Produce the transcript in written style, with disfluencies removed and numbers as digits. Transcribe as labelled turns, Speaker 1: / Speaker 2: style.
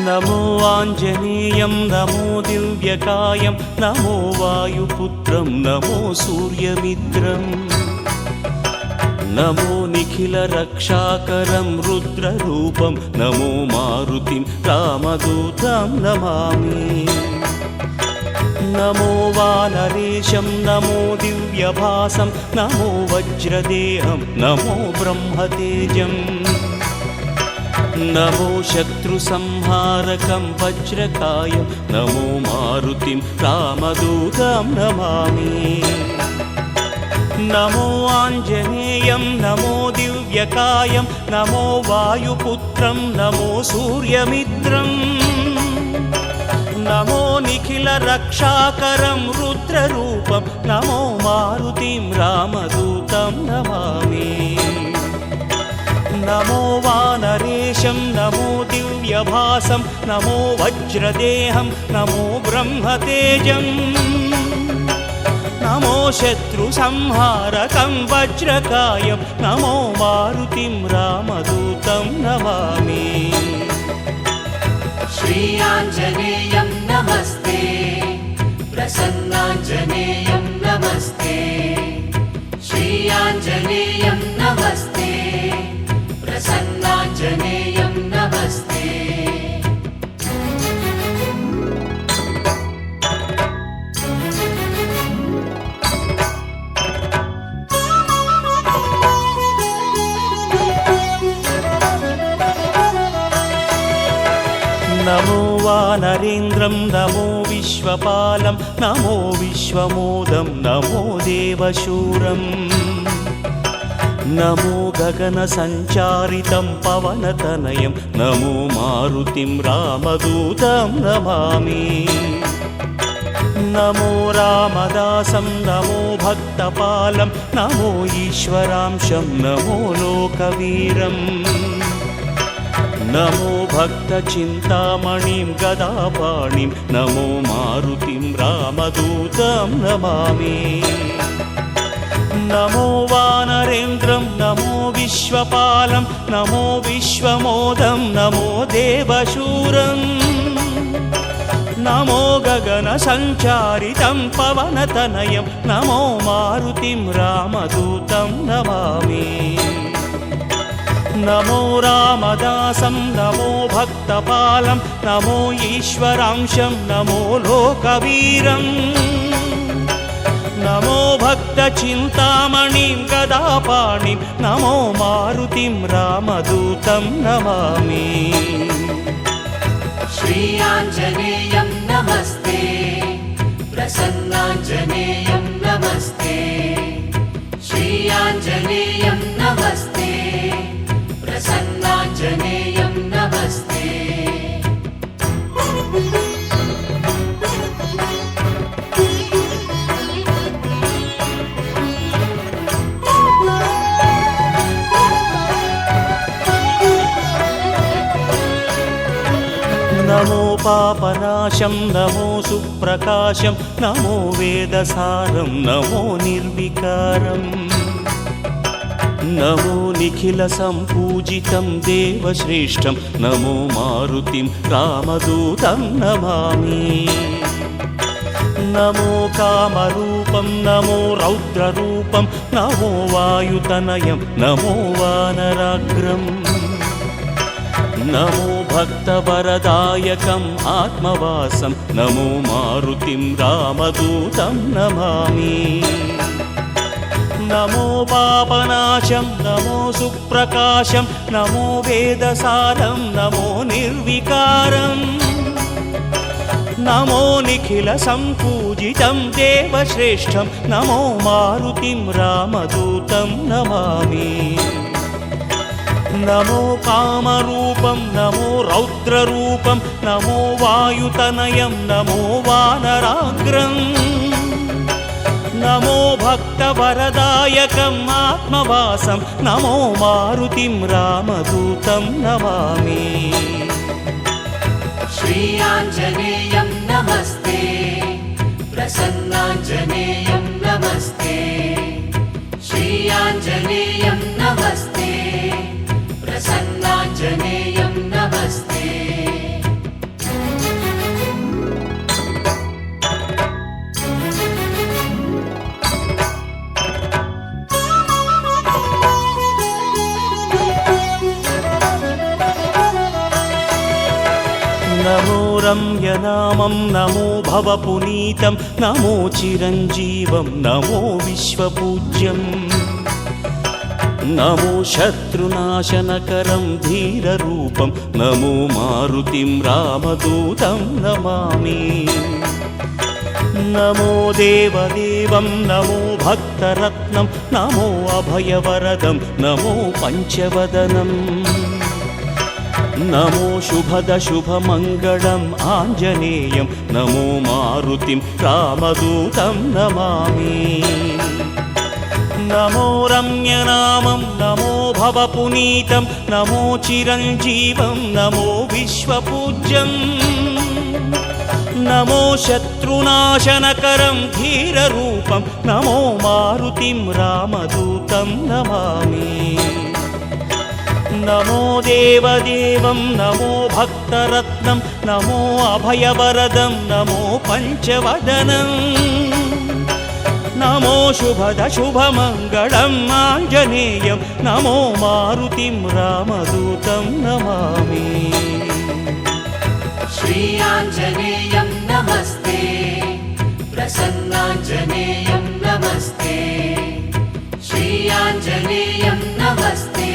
Speaker 1: నమో ఆంజనేయం నమో దివ్యకాయం నమో వాయుపుత్రం నమో సూర్యమిత్రం నమో నిఖిల రక్షాకరం రుద్రరూపం నమో మారుతిం రామదూతం నమామి నమో వానరేశం నమో దివ్యభాసం నమో వజ్రదేహం నమో బ్రహ్మతేజం నమో శత్రుసంహారకం వజ్రకాయం నమో మారుతిం రామదూతం నమామి నమో ఆంజనేయం నమో దివ్యకాయం నమో వాయుపుత్రం నమో సూర్యమిత్రం నమో నిఖిల రక్షాకరం రుద్రరూపం నమో మారుతిం రామదూతం నమామి నమో వానరేశం నమో దివ్యభాసం నమో వజ్రదేహం నమో బ్రహ్మతేజం నమో శత్రుసంహారకం వజ్రకాయం నమో మారుతిం రామదూతం నమామి
Speaker 2: శ్రీ ఆంజనేయం నమస్తే ప్రసన్నాంజనేయం నమస్తే శ్రీ ఆంజనేయం నమస్తే ప్రసన్నాంజనేయం నమస్తే
Speaker 1: నమో వానరేంద్రం నమో విశ్వపాలం నమో విశ్వమోదం నమో దేవశూరం నమో గగన సంచారితం పవనతనయం నమో మారుతిం రామదూతం నమామి నమో రామదాసం నమో భక్తపాలం నమో ఈశ్వరాంశం నమో లోకవీరం నమో భక్తచింతామణిం గదాపాణిం నమో మారుతిం రామదూతం నమామి నమో వానరేంద్రం నమో విశ్వపాలం నమో విశ్వమోదం నమో దేవశూరం నమో గగన సంచారితం పవనతనయం నమో మారుతిం రామదూతం నమామి నమో రామదాసం నమో భక్తపాలం నమో ఈశ్వరాంశం నమో లోకవీరం నమో భక్తచింతామణిం గదాపాణిం నమో మారుతిం రామదూతం నమామి
Speaker 2: శ్రీ ఆంజనేయం నమస్తే ప్రసన్నాంజనేయం నమస్తే శ్రీ ఆంజనేయం నమస్తే ప్రసన్నాంజనేయం నమస్తే
Speaker 1: నమో పాపనాశం నమో సుప్రకాశం నమో వేదసారం నమో నిర్వికారం నమో నిఖిల సంపూజితం దేవశ్రేష్టం నమో మారుతిం రామదూతం నమామి నమో కామరూపం నమో రౌద్రరూపం నమో వాయుతనయం నమో వానరాగ్రం నమో భక్తవరదాయకం ఆత్మవాసం నమో మారుతిం రామదూతం నమామి నమో పాపనాశం నమో సుప్రకాశం నమో వేదసారం నమో నిర్వికారం నమో నిఖిల సంపూజితం దేవశ్రేష్టం నమో మారుతిం రామదూతం నమామి నమో కామరూపం నమో రౌద్రరూపం నమో వాయుతనయం నమో వానరాగ్రం నమో భక్తవరదాయకం ఆత్మవాసం నమో మారుతిం రామదూతం నమామి
Speaker 2: శ్రీ ఆంజనేయం నమస్తే ప్రసన్నాంజనేయం నమస్తే శ్రీ ఆంజనేయం నమస్తే ప్రసన్నాంజనేయం నమస్తే
Speaker 1: నమో రమ్యనామం నమో భవపునీతం నమో చిరంజీవం నమో విశ్వపూజ్యం నమో శత్రునాశనకరం ధీరరూపం నమో మారుతిం రామదూతం నమామి నమో దేవదేవం నమో భక్తరత్నం నమో అభయవరదం నమో పంచవదనం నమో శుభద శుభమంగళం ఆంజనేయం నమో మారుతిం రామదూతం నమామి నమో రమ్యనామం నమో భవపునీతం నమో చిరంజీవం నమో విశ్వపూజ్యం నమో శత్రునాశనకరం ధీరరూపం నమో మారుతిం రామదూతం నమామి నమో దేవదేవం నమో భక్తరత్నం నమో అభయవరదం నమో పంచవదనం నమో శుభద శుభమంగళం ఆంజనేయం నమో మారుతిం రామదూతం నమామి
Speaker 2: श्री आञ्जनेयं नमस्ते प्रसन्नाञ्जनेयं नमस्ते श्री आञ्जनेयं नमस्ते